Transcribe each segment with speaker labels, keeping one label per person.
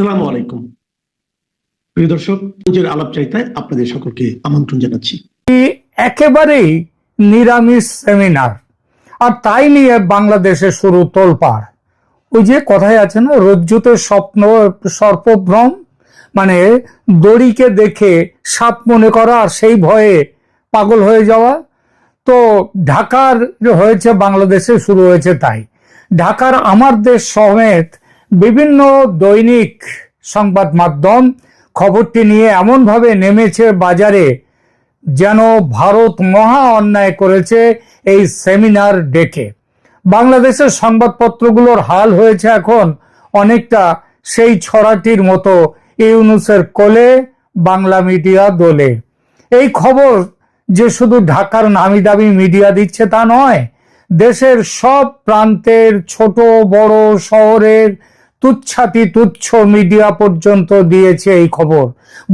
Speaker 1: আসসালামু আলাইকুম প্রিয় দর্শক, নিজের আলাপচারিতায় আপনাদের সকলকে আমন্ত্রণ জানাচ্ছি।
Speaker 2: একেবারেই নিরামিষ সেমিনার, আর তাই নিয়ে বাংলাদেশে শুরু তোলপাড়। ওই যে কথাই আছে না, রজ্জুতে স্বপ্ন সর্পভ্রম, মানে দড়িকে দেখে সাপ মনে করা আর সেই ভয়ে পাগল হয়ে যাওয়া। তো ঢাকার হয়েছে, বাংলাদেশে শুরু হয়েছে তাই। ঢাকার আমার দেশ সমেত বিভিন্ন দৈনিক সংবাদ মাধ্যম খবরটি নিয়ে এমনভাবে নেমেছে বাজারে যেন ভারত মহা অন্যায় করেছে এই সেমিনার ডেকে। বাংলাদেশের সংবাদপত্রগুলোর হাল হয়েছে এখন অনেকটা সেই ছড়াটির মতো, ইউনূসের কোলে বাংলা মিডিয়া দোলে। এই খবর যে শুধু ঢাকার নামি দামি মিডিয়া দিচ্ছে তা নয়, দেশের সব প্রান্তের ছোট বড় শহরের তুচ্ছাতি তুচ্ছ মিডিয়া পর্যন্ত দিয়েছে এই খবর।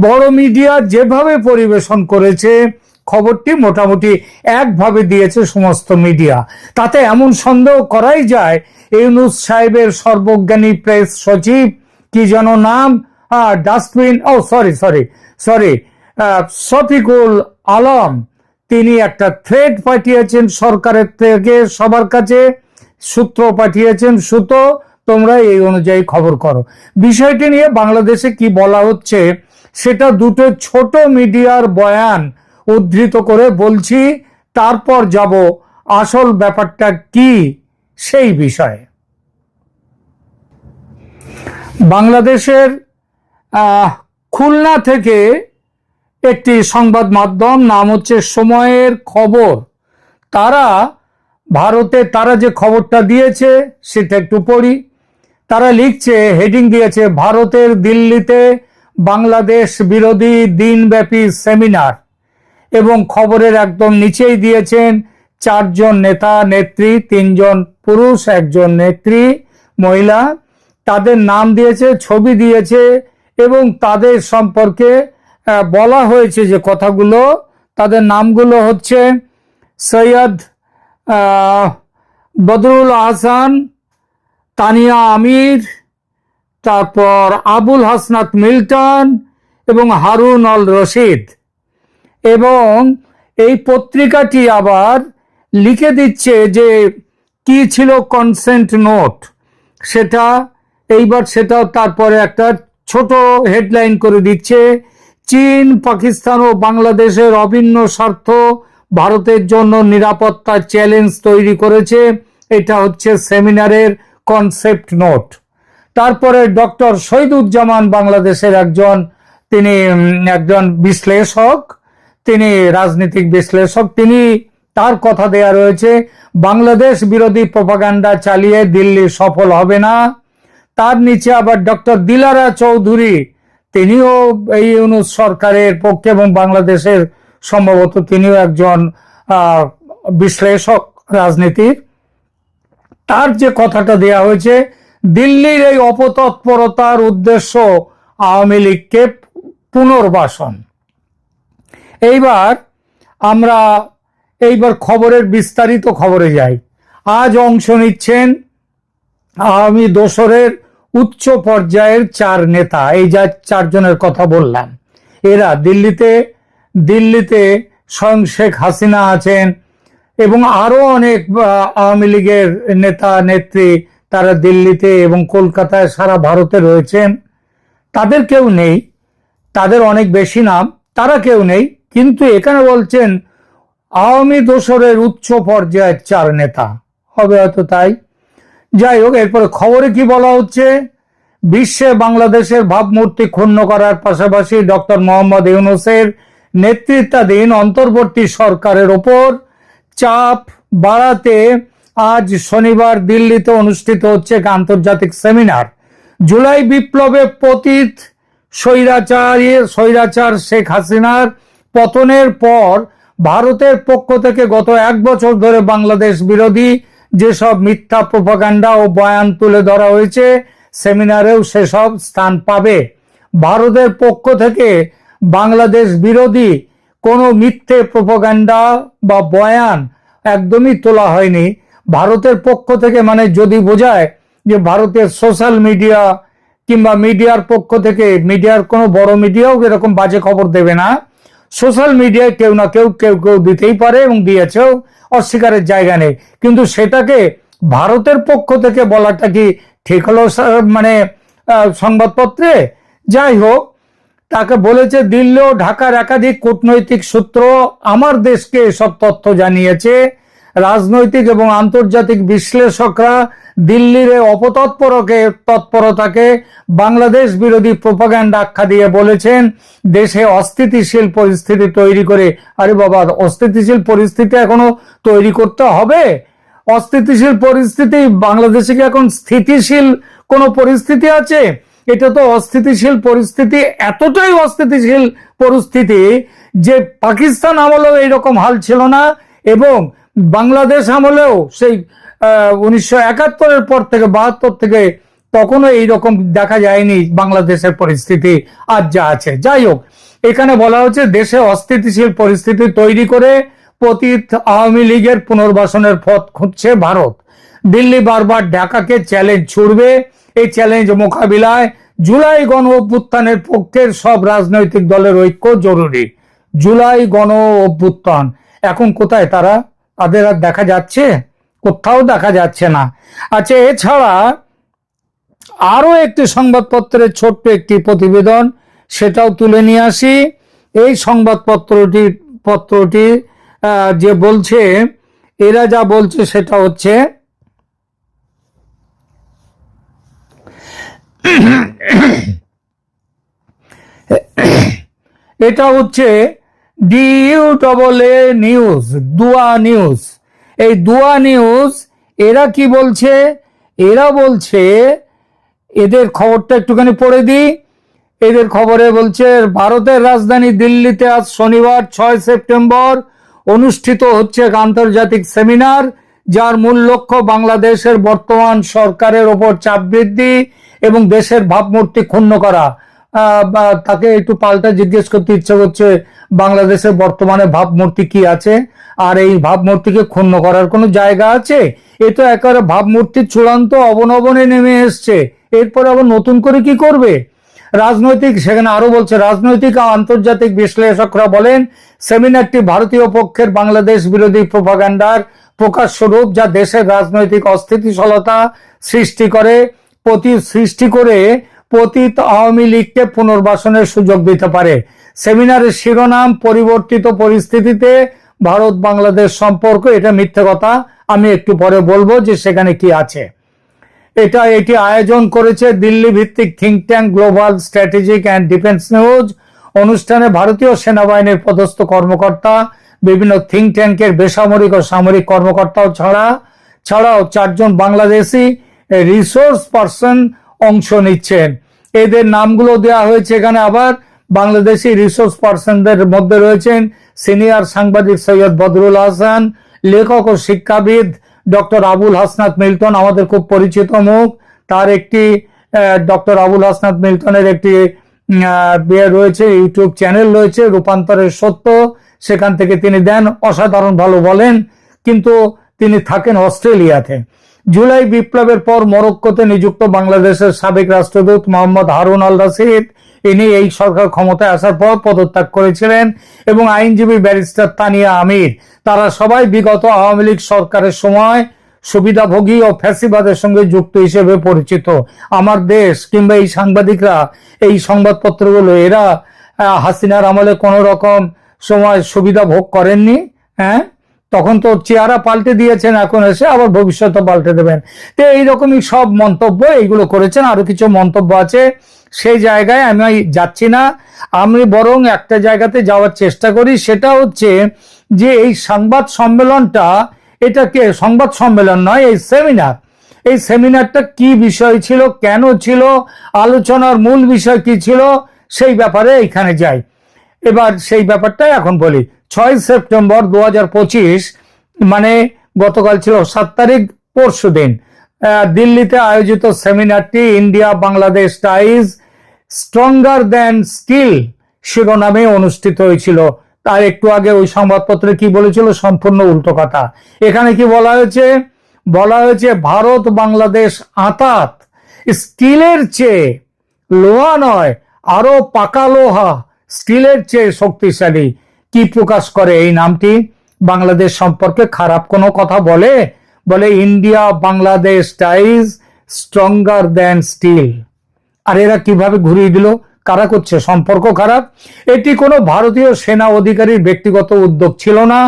Speaker 2: বড় মিডিয়া যেভাবে পরিবেশন করেছে খবরটি মোটামুটি একভাবে দিয়েছে সমস্ত মিডিয়া। তাতে এমন সন্দেহ করাই যায় ইউনূস সাহেবের সর্বজ্ঞানী প্রেস সচিব, কি যেন নাম, ডাস্টবিন, সরি শফিকুল আলম, তিনি একটা থ্রেড পাঠিয়েছেন সরকারের থেকে সবার কাছে, সূত্র পাঠিয়েছেন, সুতো তোমরা এই অনুযায়ী খবর করো। বিষয়টি নিয়ে বাংলাদেশে কি বলা হচ্ছে সেটা দুটো ছোট মিডিয়ার বয়ান উদ্ধৃত করে বলছি, তারপর যাব আসল ব্যাপারটা কি সেই বিষয়ে। বাংলাদেশের খুলনা থেকে একটি সংবাদ মাধ্যম, নাম হচ্ছে সময়ের খবর, তারা তারা যে খবরটা দিয়েছে সেটা একটু পড়ি। তারা লিখছে, হেডিং দিয়েছে, ভারতের দিল্লিতে বাংলাদেশ বিরোধী দিনব্যাপী সেমিনার, এবং খবরের একদম নিচেই দিয়েছেন 4 জন নেতা নেত্রী, 3 জন পুরুষ, 1 জন নেত্রী মহিলা, তাদের নাম দিয়েছে, ছবি দিয়েছে, এবং তাদের সম্পর্কে বলা হয়েছে যে কথাগুলো, তাদের নামগুলো হচ্ছে সৈয়দ বদরুল আহসান, তানিয়া আমির, তারপর আবুল হাসনাত মিল্টন এবং হারুন আল রশিদ। এবং এই পত্রিকাটি আবার লিখে দিচ্ছে যে কি ছিল কনসেন্ট নোট, সেটাও তারপরে একটা ছোট হেডলাইন করে দিচ্ছে, চীন, পাকিস্তান ও বাংলাদেশের অভিন্ন স্বার্থ ভারতের জন্য নিরাপত্তা চ্যালেঞ্জ তৈরি করেছে। এটা হচ্ছে সেমিনারের কনসেপ্ট নোট। তারপরে ডক্টর শহীদুজ্জামান, বাংলাদেশের তিনি একজন বিশ্লেষক, তিনি রাজনৈতিক বিশ্লেষক, তার কথা দেয়া রয়েছে, বাংলাদেশ বিরোধী প্রপাগান্ডা চালিয়ে দিল্লি সফল হবে না। তার নিচে আবার ডক্টর দিলারা চৌধুরী, তিনিও এই ইউনূস সরকারের পক্ষে এবং বাংলাদেশের সম্ভবত তিনিও একজন বিশ্লেষক রাজনীতির। তার যে কথাটা দেয়া হয়েছে, দিল্লির এই অপতৎপরতার উদ্দেশ্য আওয়ামী লীগকে পুনর্বাসন। এইবার খবরের বিস্তারিত খবরে যাই। আজ অংশ নিচ্ছেন আওয়ামী দোসরের উচ্চ পর্যায়ের 4 নেতা, এই যা 4 জনের কথা বললাম, এরা দিল্লিতে স্বয়ং শেখ হাসিনা আছেন এবং আরো অনেক আওয়ামী লীগের নেতা নেত্রী, তারা দিল্লিতে এবং কলকাতায় সারা ভারতে রয়েছেন। তাদের কেউ নেই, তাদের অনেক বেশি নাম, তারা কেউ নেই, কিন্তু এখানে বলছেন আওয়ামী দোসরের উচ্চ পর্যায়ের 4 নেতা, হবে হয়তো তাই। যাই হোক, এরপরে খবরে কি বলা হচ্ছে, বিশ্বে বাংলাদেশের ভাবমূর্তি ক্ষুণ্ণ করার পাশাপাশি ডক্টর মোহাম্মদ ইউনূসের নেতৃত্বাধীন অন্তর্বর্তী সরকারের ওপর চাপ বাড়াতে আজ শনিবার দিল্লিতে অনুষ্ঠিত হচ্ছে এক আন্তর্জাতিক সেমিনার। জুলাই বিপ্লবে পতিত স্বৈরাচার শেখ হাসিনার পতনের পর ভারতের পক্ষ থেকে গত 1 বছর ধরে বাংলাদেশ বিরোধী যেসব মিথ্যা প্রপাগান্ডা ও বয়ান তুলে ধরা হয়েছে, সেমিনারেও সেসব স্থান পাবে। ভারতের পক্ষ থেকে বাংলাদেশ বিরোধী কোনো মিথ্যে প্রপাগান্ডা বা বয়ান একদমই তোলা হয়নি। ভারতের পক্ষ থেকে মানে যদি বোঝায় যে ভারতের সোশ্যাল মিডিয়া কিংবা মিডিয়ার পক্ষ থেকে, মিডিয়ার কোনো বড় মিডিয়াও এরকম বাজে খবর দেবে না, সোশ্যাল মিডিয়ায় কেউ না কেউ কেউ কেউ দিতেই পারে এবং দিয়েছেও, অস্বীকারের জায়গা নেই। কিন্তু সেটাকে ভারতের পক্ষ থেকে বলাটা কি ঠিক হলো মানে সংবাদপত্রে? যাই হোক, তাকে বলেছে দিল্লি ও ঢাকার একাধিক কূটনৈতিক সূত্র আমার দেশকে এসব তথ্য জানিয়েছে। রাজনৈতিক এবং আন্তর্জাতিক বিশ্লেষকরা দিল্লির তৎপরতাকে বাংলাদেশ বিরোধী প্রোপাগান্ডা আখ্যা দিয়ে বলেছেন দেশে অস্থিতিশীল পরিস্থিতি তৈরি করে। আরে বাবা, অস্থিতিশীল পরিস্থিতি এখনো তৈরি করতে হবে? অস্থিতিশীল পরিস্থিতি, বাংলাদেশে কি এখন স্থিতিশীল কোনো পরিস্থিতি আছে? এটা তো অস্থিতিশীল পরিস্থিতি, এতটাই অস্থিতিশীল পরিস্থিতি যে পাকিস্তান আমলেও এইরকম হাল ছিল না, এবং বাংলাদেশ আমলেও সেই 1971-এর পর থেকে 72 থেকে তখনও এইরকম দেখা যায়নি বাংলাদেশের পরিস্থিতি আজ যা আছে। যাই হোক, এখানে বলা হচ্ছে দেশে অস্থিতিশীল পরিস্থিতি তৈরি করে পতিত আওয়ামী লীগের পুনর্বাসনের পথ খুঁজছে ভারত। দিল্লি বারবার ঢাকাকে চ্যালেঞ্জ ছুড়বে। এই চ্যালেঞ্জ মোকাবিলায় জুলাই গণ অভ্যুত্থানের পক্ষের সব রাজনৈতিক দলের ঐক্য জরুরি। জুলাই গণ অভ্যুত্থান এখন কোথায়? তাদের আর দেখা যাচ্ছে? কোথাও দেখা যাচ্ছে না। আচ্ছা, এছাড়া আরো একটি সংবাদপত্রের ছোট্ট একটি প্রতিবেদন, সেটাও তুলে নিয়ে আসি। এই পত্রটি যে বলছে, এরা যা বলছে সেটা হচ্ছে এটা হচ্ছে DUAA নিউজ, দুয়া নিউজ। এই দুয়া নিউজ এরা কি বলছে? এরা বলছে, এদের খবরটা একটুখানি পড়ে দিই। এদের খবরে বলছে ভারতের রাজধানী দিল্লিতে আজ শনিবার 6 সেপ্টেম্বর অনুষ্ঠিত হচ্ছে এক আন্তর্জাতিক সেমিনার, যার মূল লক্ষ্য বাংলাদেশের বর্তমান সরকারের ওপর চাপ বৃদ্ধি এবং দেশের ভাবমূর্তি ক্ষুণ্ণ করা। তাকে একটু পাল্টা জিজ্ঞেস করতে ইচ্ছা করছে, বাংলাদেশের বর্তমানে ভাবমূর্তি কি আছে? আর এই ভাবমূর্তিকে ক্ষুণ্ণ করার কোনো জায়গা আছে? এ তো একেবারে ভাবমূর্তির চূড়ান্ত অবনমনে নেমে এসছে, এরপর আবার নতুন করে কি করবে? সেখানে আরো বলছে, রাজনৈতিক ও আন্তর্জাতিক বিশ্লেষকরা বলেন সেমিনারটি ভারতীয় পক্ষের বাংলাদেশ বিরোধী প্রোপাগান্ডার প্রকাশ স্বরূপ, যা দেশের রাজনৈতিক অস্থিতিশীলতা সৃষ্টি করে পতিত আওয়ামী লীগকে পুনর্বাসনের সুযোগ দিতে পারে। সেমিনারের শিরোনাম পরিবর্তিত পরিস্থিতিতে ভারত বাংলাদেশ সম্পর্ক। এটা মিথ্যে কথা, আমি একটু পরে বলবো যে সেখানে কি আছে। এটি আয়োজন করেছে দিল্লি ভিত্তিক think tank global strategic and defence news. অনুষ্ঠানে ভারতীয় সেনাবাহিনীর পদস্থ কর্মকর্তা, বিভিন্ন থিঙ্ক ট্যাঙ্কের বেসামরিক ও সামরিক কর্মকর্তাও ছাড়াও 4 জন বাংলাদেশি রিসোর্স পার্সন অংশ নিচ্ছেন। এদের নামগুলো দেওয়া হয়েছে এখানে। আবার বাংলাদেশি রিসোর্স পার্সনদের মধ্যে রয়েছেন সিনিয়র সাংবাদিক সৈয়দ বদরুল হাসান, লেখক ও শিক্ষাবিদ ডক্টর আবুল হাসনাত মিল্টন, আমাদের খুব পরিচিত মুখ। তার একটি ডক্টর আবুল হাসনাত মিল্টনের একটি রয়েছে, ইউটিউব চ্যানেল রয়েছে রূপান্তরের সত্য, সেখান থেকে তিনি দেন, অসাধারণ ভালো বলেন, কিন্তু তিনি থাকেন অস্ট্রেলিয়াতে। জুলাই বিপ্লবের পর মরক্কোতে নিযুক্ত বাংলাদেশের সাবেক রাষ্ট্রদূত মোহাম্মদ হারুন আল রশিদ, ইনি এই সরকার ক্ষমতায় আসার পর পদত্যাগ করেছিলেন, এবং আইনজীবী ব্যারিস্টার তানিয়া আমির, তারা সবাই বিগত আওয়ামী লীগ সরকারের সময় সুবিধাভোগী ও ফ্যাসিবাদের সঙ্গে যুক্ত হিসেবে পরিচিত। আমার দেশ কিংবা এই সাংবাদিকরা, এই সংবাদপত্রগুলো, এরা হাসিনার আমলে কোনো রকম সময় সুবিধা ভোগ করেননি। হ্যাঁ, তখন তো চেহারা পাল্টে দিয়েছেন, এখন এসে আবার ভবিষ্যতে পাল্টে দেবেন। তো এইরকমই সব মন্তব্য এইগুলো করেছেন। আরো কিছু মন্তব্য আছে, সেই জায়গায় আমি যাচ্ছি না। আমি বরং একটা জায়গাতে যাওয়ার চেষ্টা করি, সেটা হচ্ছে যে এই সংবাদ সম্মেলনটা, এটাকে সংবাদ সম্মেলন নয়, এই সেমিনারটা কি বিষয় ছিল, কেন ছিল, আলোচনার মূল বিষয় কি ছিল, সেই ব্যাপারে এখানে যাই। এবার সেই ব্যাপারটাই এখন বলি। 6 সেপ্টেম্বর 2025, মানে গতকাল ছিল 7 তারিখ, পরশু দিন, দিল্লিতে আয়োজিত সেমিনারটি India Bangladesh ties stronger than steel শিরোনামে অনুষ্ঠিত হয়েছিল। তার একটু আগে ওই সংবাদপত্রে কি বলেছিল, সম্পূর্ণ উল্টো কথা। এখানে কি বলা হয়েছে, ভারত বাংলাদেশ আঁতাত, স্টিলের চেয়ে লোহা নয়, আরো পাকা লোহা, স্টিলের চেয়ে শক্তিশালী। কি প্রকাশ করে এই নামটি? বাংলাদেশ সম্পর্কে খারাপ কোনো কথা বলে? বলে India Bangladesh ties stronger than steel. আর এরা কিভাবে ঘুরিয়ে দিল? কারা করছে? সম্পর্ক খারাপ। এটি কোনো ভারতীয় সেনা অধিকারীর ব্যক্তিগত উদ্যোগ ছিল না,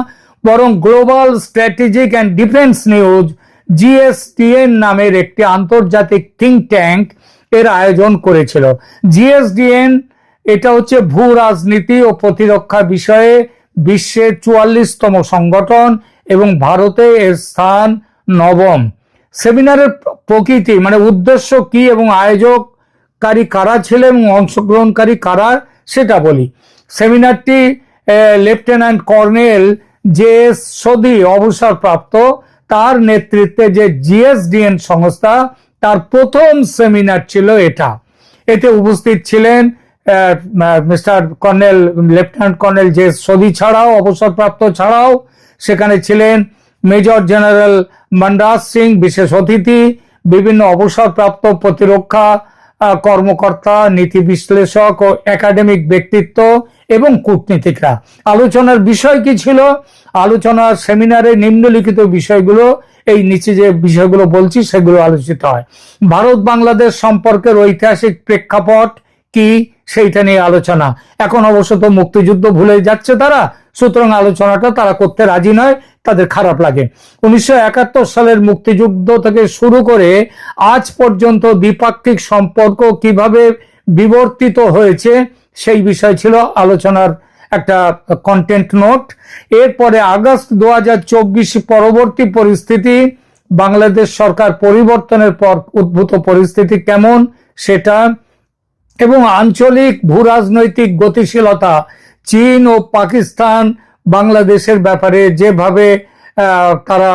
Speaker 2: বরং global strategic and defence news GSDN নামের একটি আন্তর্জাতিক থিঙ্ক ট্যাঙ্ক এর আয়োজন করেছিল। জিএসডিএন এটা হচ্ছে ভূ রাজনীতি ও প্রতিরক্ষা বিষয়ে বিশ্বের 44তম সংগঠন এবং ভারতে এর স্থান 9ম। সেমিনারের প্রকৃতি মানে উদ্দেশ্য কি এবং আয়োজককারী কারা ছিল এবং অংশগ্রহণকারী কারা সেটা বলি। সেমিনারটি লেফটেন্যান্ট কর্নেল জে.এস. সোধি অবসরপ্রাপ্ত, তার নেতৃত্বে যে জিএসডিএন সংস্থা তার প্রথম সেমিনার ছিল এটা। এতে উপস্থিত ছিলেন mister colonel lieutenant colonel J S. Sodhi ছাড়াও, অবসরপ্রাপ্ত ছাড়াও সেখানে ছিলেন মেজর জেনারেল মনরাজ সিং বিশেষ অতিথি, বিভিন্ন অবসরপ্রাপ্ত প্রতিরক্ষা কর্মকর্তা, নীতি বিশ্লেষক ও একাডেমিক ব্যক্তিত্ব এবং কূটনীতিকরা। আলোচনার বিষয় কি ছিল? আলোচনার সেমিনারে নিম্নলিখিত বিষয়গুলো, এই নিচে যে বিষয়গুলো বলছি সেগুলো আলোচিত হয়। ভারত বাংলাদেশ সম্পর্কের ঐতিহাসিক প্রেক্ষাপট কি সেইটা নিয়ে আলোচনা। এখন অবশ্য তো মুক্তিযুদ্ধ ভুলে যাচ্ছে তারা, সুতরাং আলোচনাটা তারা করতে রাজি নয়, তাদের খারাপ লাগে। 1971 সালের মুক্তিযুদ্ধ থেকে শুরু করে আজ পর্যন্ত দ্বিপাক্ষিক সম্পর্ক কিভাবে বিবর্তিত হয়েছে সেই বিষয় ছিল আলোচনার একটা কন্টেন্ট নোট। এরপরে আগস্ট 2024 পরবর্তী পরিস্থিতি, বাংলাদেশ সরকার পরিবর্তনের পর উদ্ভূত পরিস্থিতি কেমন সেটা, এবং আঞ্চলিক ভূরাজনৈতিক গতিশীলতা, চীন ও পাকিস্তান বাংলাদেশের ব্যাপারে যেভাবে তারা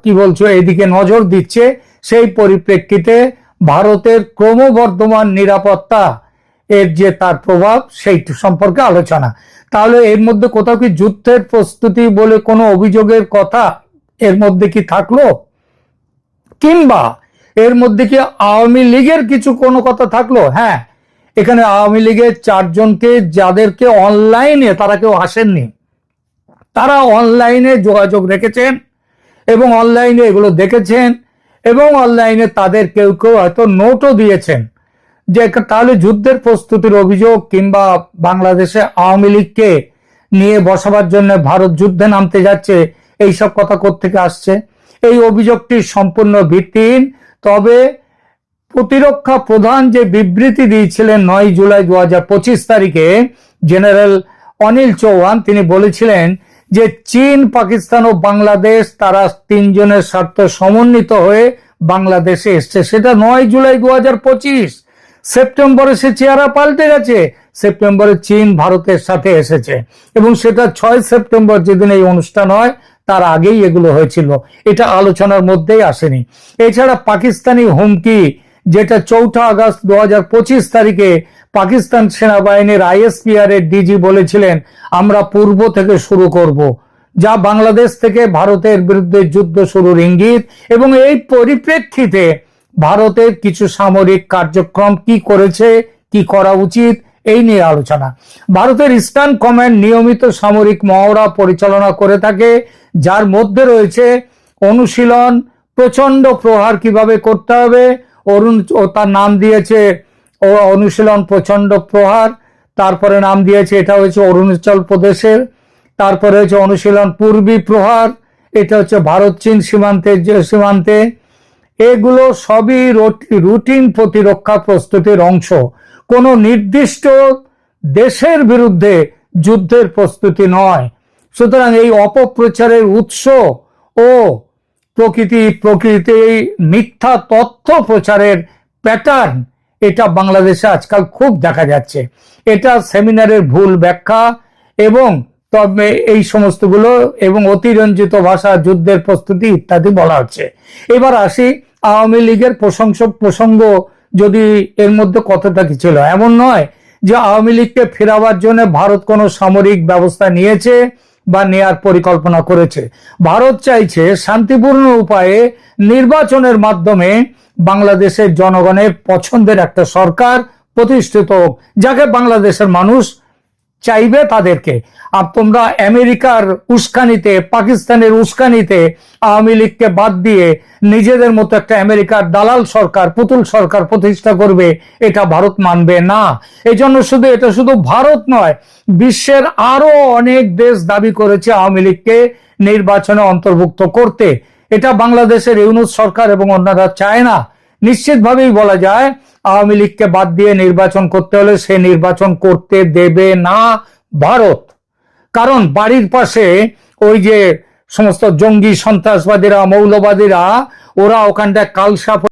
Speaker 2: কি বলছো এদিকে নজর দিচ্ছে, সেই পরিপ্রেক্ষিতে ভারতের ক্রমবর্ধমান নিরাপত্তা এর যে তার প্রভাব সেই সম্পর্কে আলোচনা। তাহলে এর মধ্যে কোথাও কি যুদ্ধের প্রস্তুতি বলে কোনো অভিযোগের কথা এর মধ্যে কি থাকলো? কিংবা এর মধ্যে কি আওয়ামী লীগের কিছু কোনো কথা থাকলো? হ্যাঁ, এখানে আওয়ামী লীগের 4 জনকে, যাদেরকে অনলাইনে, তারা কেউ আসেননি, তারা অনলাইনে যোগাযোগ রেখেছেন এবং অনলাইনে এগুলো দেখেছেন এবং অনলাইনে তাদের কেউ কেউ হয়তো নোটও দিয়েছেন যে তাহলে যুদ্ধের প্রস্তুতির অভিযোগ কিংবা বাংলাদেশে আওয়ামী লীগকে নিয়ে বসাবার জন্য ভারত যুদ্ধে নামতে যাচ্ছে, এইসব কথা কোত্থেকে আসছে? এই অভিযোগটি সম্পূর্ণ ভিত্তিহীন। তবে প্রতিরক্ষা প্রধান যে বিবৃতি দিয়েছিলেন 9 জুলাই 2025 তারিখে, জেনারেল অনিল চৌহান, তিনি বলেছিলেন যে চীন, পাকিস্তান ও বাংলাদেশ তারা 3 জনের স্বার্থ সমন্বিত হয়ে বাংলাদেশে এসছে। সেটা 9 জুলাই 2025। সেপ্টেম্বরে সে চেহারা পাল্টে গেছে। সেপ্টেম্বরে চীন ভারতের সাথে এসেছে এবং সেটা 6 সেপ্টেম্বর যেদিন এই অনুষ্ঠান হয় তার আগেই এগুলো হয়েছিল, এটা আলোচনার মধ্যেই আসেনি। এছাড়া পাকিস্তানি হুমকি, যেটা 4 আগস্ট 2025 তারিখে পাকিস্তান সেনাবাহিনীর আইএসপিআর এর ডিজি বলেছিলেন আমরা পূর্ব থেকে শুরু করব, যা বাংলাদেশ থেকে ভারতের বিরুদ্ধে যুদ্ধ শুরুর ইঙ্গিত। এবং এই পরিপ্রেক্ষিতে ভারতের কিছু সামরিক কার্যক্রম কি করেছে, কি করা উচিত, এই নিয়ে আলোচনা। ভারতের ইস্টার্ন কমান্ড নিয়মিত সামরিক মহড়া পরিচালনা করে থাকে, যার মধ্যে রয়েছে অনুশীলন, প্রচন্ড প্রহার কিভাবে করতে হবে, তার নাম দিয়েছে অনুশীলন প্রচন্ড প্রহার। তারপরে নাম দিয়েছে, এটা হচ্ছে অরুণাচল প্রদেশের। তারপরে হচ্ছে অনুশীলন পূর্বী প্রহার, এটা হচ্ছে ভারত চীন সীমান্তে। এগুলো সবই রুটিন প্রতিরক্ষা প্রস্তুতির অংশ, কোনো নির্দিষ্ট দেশের বিরুদ্ধে যুদ্ধের প্রস্তুতি নয়। সুতরাং এই অপপ্রচারের উৎস ও প্রকৃতি মিথ্যা তথ্য প্রচারের প্যাটার্ন, এটা বাংলাদেশে আজকাল খুব দেখা যাচ্ছে। এটা সেমিনারের ভুল ব্যাখ্যা এবং তবে এই সমস্তগুলো এবং অতিরঞ্জিত ভাষা, যুদ্ধের প্রস্তুতি ইত্যাদি বলা হচ্ছে। এবার আসি আওয়ামী লীগের প্রসঙ্গ, যদি এর মধ্যে কতটা কি ছিল। এমন নয় যে আওয়ামী লীগকে ফেরাবার জন্য ভারত কোনো সামরিক ব্যবস্থা নিয়েছে বা নেয়ার পরিকল্পনা করেছে। ভারত চাইছে শান্তিপূর্ণ উপায়ে নির্বাচনের মাধ্যমে বাংলাদেশের জনগণের পছন্দের একটা সরকার প্রতিষ্ঠিত হোক, যাকে বাংলাদেশের মানুষ চাইবে তাদেরকে। আর তোমরা আমেরিকার উস্কানিতে, পাকিস্তানের উস্কানিতে আওয়ামী লীগকে বাদ দিয়ে নিজেদের মতো একটা আমেরিকার দালাল সরকার, পুতুল সরকার প্রতিষ্ঠা করবে, এটা ভারত মানবে না। এই জন্য এটা শুধু ভারত নয়, বিশ্বের আরো অনেক দেশ দাবি করেছে আওয়ামী লীগকে নির্বাচনে অন্তর্ভুক্ত করতে। এটা বাংলাদেশের ইউনূস সরকার এবং অন্যরা চায় না। নিশ্চিতভাবেই বলা যায় আওয়ামী লীগকে বাদ দিয়ে নির্বাচন করতে হলে সে নির্বাচন করতে দেবে না ভারত। কারণ বাড়ির পাশে ওই যে সমস্ত জঙ্গি সন্ত্রাসবাদীরা, মৌলবাদীরা, ওরা ওখানটায় কালসাপ